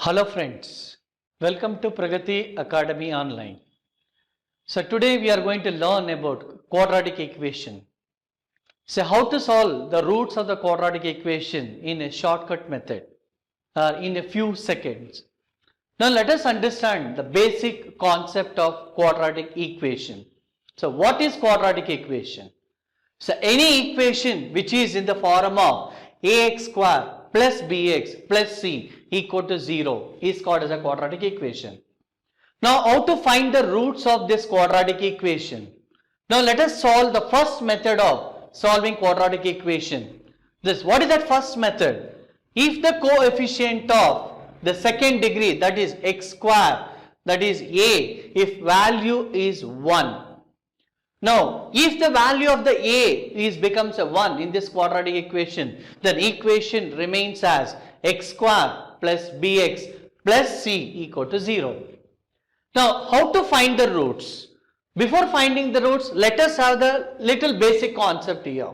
Hello friends, welcome to Pragati Academy Online. So today we are going to learn about quadratic equation. So how to solve the roots of the quadratic equation in a shortcut method in a few seconds. Now let us understand the basic concept of quadratic equation. So what is quadratic equation? So any equation which is in the form of ax square plus bx plus c equal to 0 is called as a quadratic equation. Now how to find the roots of this quadratic equation? Now let us solve the first method of solving quadratic equation. What is that first method? If the coefficient of the second degree, that is x square, that is a, if value is 1. Now, if the value of the a becomes a 1 in this quadratic equation, then equation remains as x square plus bx plus c equal to 0. Now, how to find the roots? Before finding the roots, let us have the little basic concept here.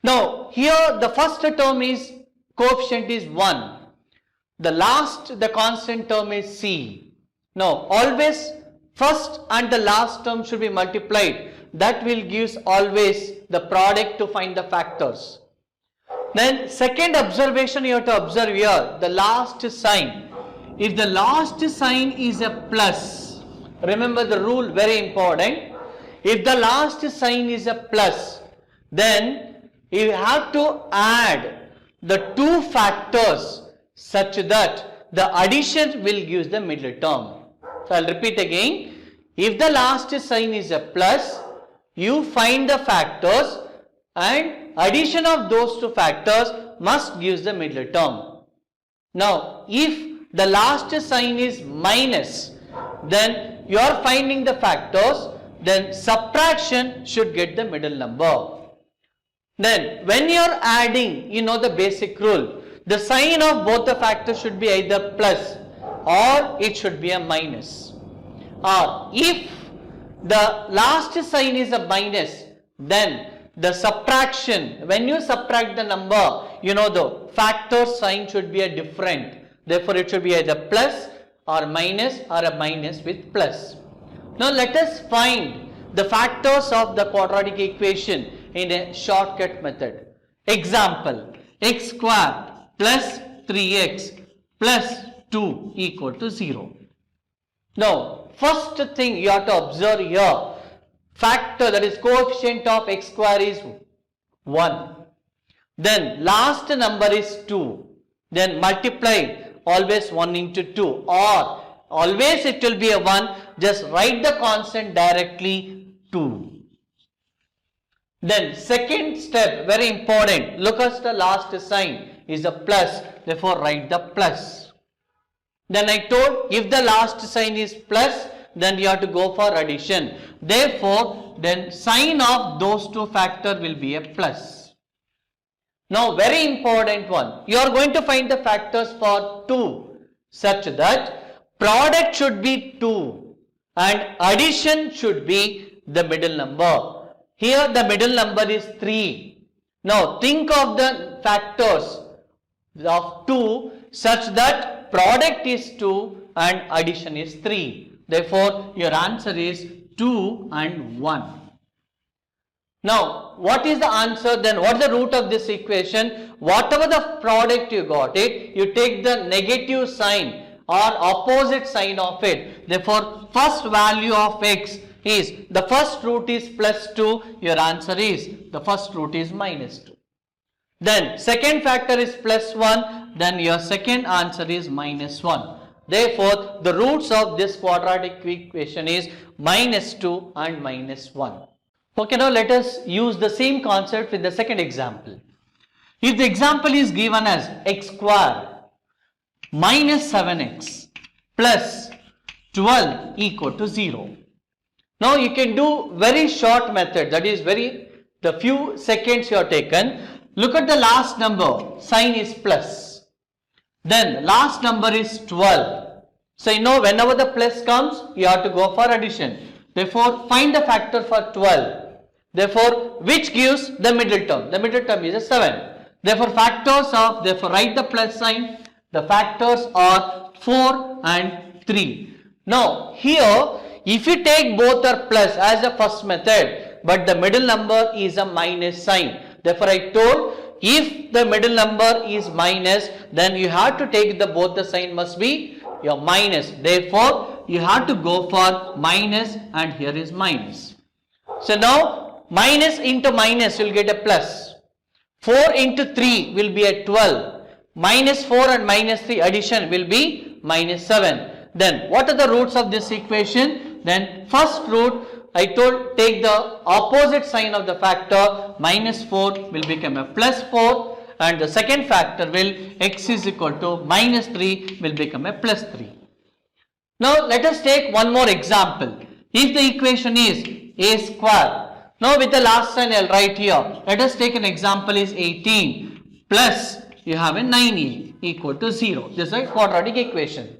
Now, here the first term is coefficient is 1. The constant term is c. Now, always first and the last term should be multiplied. That will give always the product to find the factors. Then second observation you have to observe here, the last sign. If the last sign is a plus, remember the rule, very important. If the last sign is a plus, then you have to add the two factors such that the addition will give the middle term. So I will repeat again. If the last sign is a plus, you find the factors and addition of those two factors must give the middle term. Now, if the last sign is minus, then you are finding the factors, then subtraction should get the middle number. Then when you are adding, you know the basic rule. The sign of both the factors should be either plus or it should be a minus. Or if the last sign is a minus, then the subtraction, when you subtract the number, you know the factor sign should be a different. Therefore, it should be either plus or a minus with plus. Now, let us find the factors of the quadratic equation in a shortcut method. Example, x square plus 3x plus 2 equal to 0. Now, first thing you have to observe here, factor, that is coefficient of x square is 1. Then last number is 2. Then multiply always 1 into 2, or always it will be a 1. Just write the constant directly 2. Then second step, very important, look at the last sign is a plus, therefore write the plus. Then I told if the last sign is plus, then you have to go for addition. Therefore, then sign of those two factors will be a plus. Now, very important one, you are going to find the factors for 2 such that product should be 2 and addition should be the middle number. Here the middle number is 3. Now, think of the factors of 2 such that product is 2 and addition is 3. Therefore, your answer is 2 and 1. Now, what is the answer then? What is the root of this equation? Whatever the product you got it, you take the negative sign or opposite sign of it. Therefore, first value of x is, the first root is plus 2. Your answer is, the first root is minus 2. Then, second factor is plus 1. Then your second answer is minus 1. Therefore, the roots of this quadratic equation is minus 2 and minus 1. Okay, now let us use the same concept with the second example. If the example is given as x square minus 7x plus 12 equal to 0. Now you can do very short method, that is the few seconds you have taken. Look at the last number, sign is plus. Then last number is 12. So you know whenever the plus comes, you have to go for addition. Therefore, find the factor for 12. Therefore, which gives the middle term? The middle term is a 7. Therefore, write the plus sign. The factors are 4 and 3. Now here if you take both are plus as the first method, but the middle number is a minus sign. Therefore I told if the middle number is minus, then you have to take both the sign must be your minus. Therefore you have to go for minus, and here is minus. So now minus into minus you will get a plus. 4 into 3 will be a 12. Minus 4 and minus 3 addition will be minus 7. Then what are the roots of this equation? Then first root I told take the opposite sign of the factor. Minus 4 will become a plus 4, and the second factor will x is equal to minus 3 will become a plus 3. Now let us take one more example. If the equation is a square, now with the last sign I will write here. Let us take an example is 18 plus you have a 9a equal to 0. This is a quadratic equation.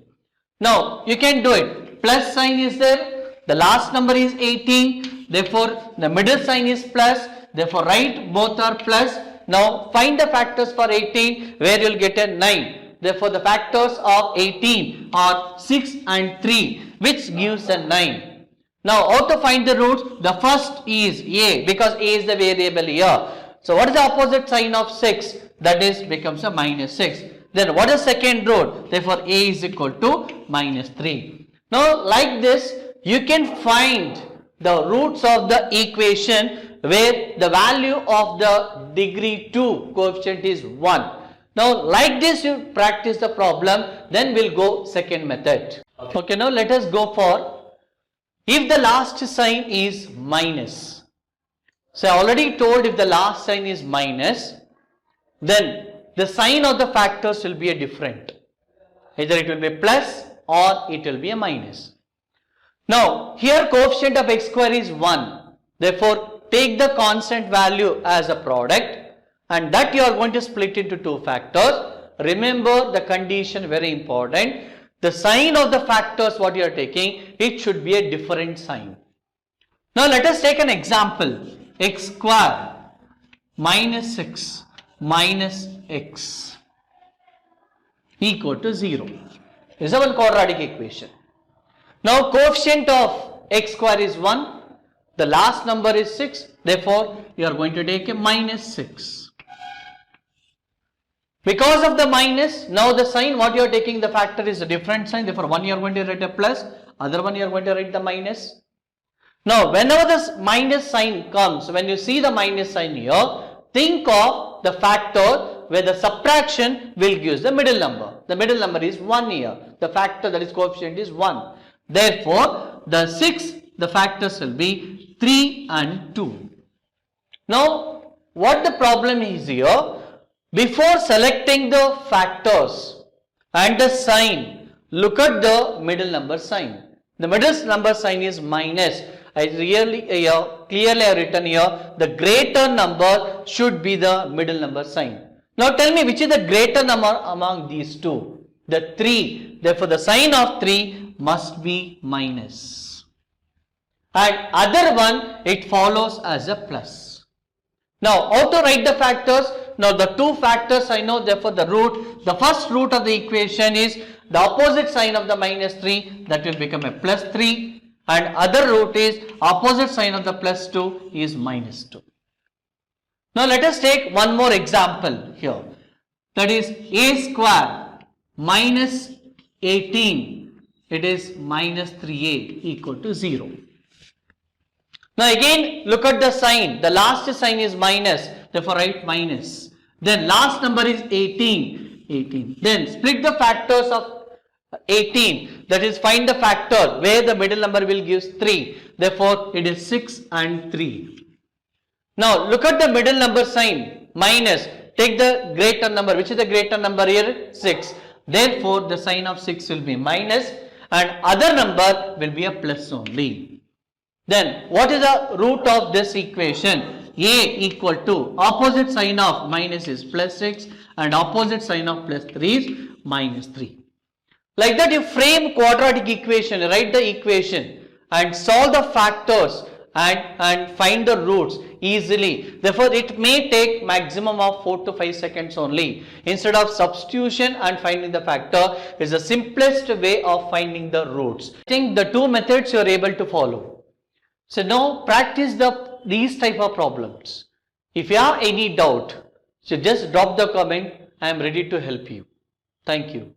Now you can do it. Plus sign is there. The last number is 18. Therefore the middle sign is plus. Therefore write both are plus. Now find the factors for 18 where you will get a 9. Therefore the factors of 18 are 6 and 3, which gives a 9. Now how to find the roots? The first is a, because a is the variable here. So what is the opposite sign of 6? That is becomes a minus 6. Then what is second root? Therefore a is equal to minus 3. Now like this you can find the roots of the equation where the value of the degree 2 coefficient is 1. Now like this you practice the problem, then we'll go second method. Okay, now let us go for if the last sign is minus. So I already told if the last sign is minus, then the sign of the factors will be a different. Either it will be plus or it will be a minus. Now here coefficient of x square is 1. Therefore take the constant value as a product, and that you are going to split into two factors. Remember the condition, very important. The sign of the factors what you are taking, it should be a different sign. Now let us take an example. X square minus 6 minus x equal to 0. This is one quadratic equation. Now coefficient of x square is 1. The last number is 6. Therefore you are going to take a minus 6. Because of the minus, now the sign what you are taking the factor is a different sign. Therefore one you are going to write a plus, other one you are going to write the minus. Now whenever this minus sign comes, when you see the minus sign here, think of the factor where the subtraction will give the middle number. The middle number is 1 here. The factor that is coefficient is 1. Therefore the 6, the factors will be 3 and 2. Now what the problem is here? Before selecting the factors and the sign, look at the middle number sign. The middle number sign is minus. I clearly have written here the greater number should be the middle number sign. Now tell me which is the greater number among these two? The 3. Therefore the sign of 3 must be minus. And other one it follows as a plus. Now how to write the factors? Now the two factors I know, therefore the root, the first root of the equation is the opposite sign of the minus 3, that will become a plus 3, and other root is opposite sign of the plus 2 is minus 2. Now let us take one more example here, that is a square minus 18, it is minus 3a equal to 0. Now again look at the sign, the last sign is minus, therefore write minus. Then last number is 18. Then split the factors of 18, that is find the factor where the middle number will give 3. Therefore it is 6 and 3. Now look at the middle number sign, minus. Take the greater number. Which is the greater number here? 6. Therefore the sign of 6 will be minus and other number will be a plus only. Then what is the root of this equation? A equal to opposite sign of minus is plus 6 and opposite sign of plus 3 is minus 3. Like that you frame quadratic equation, write the equation and solve the factors and find the roots easily. Therefore, it may take maximum of 4 to 5 seconds only. Instead of substitution and finding the factor is the simplest way of finding the roots. I think the two methods you are able to follow. So now practice these type of problems. If you have any doubt, so just drop the comment. I am ready to help you. Thank you.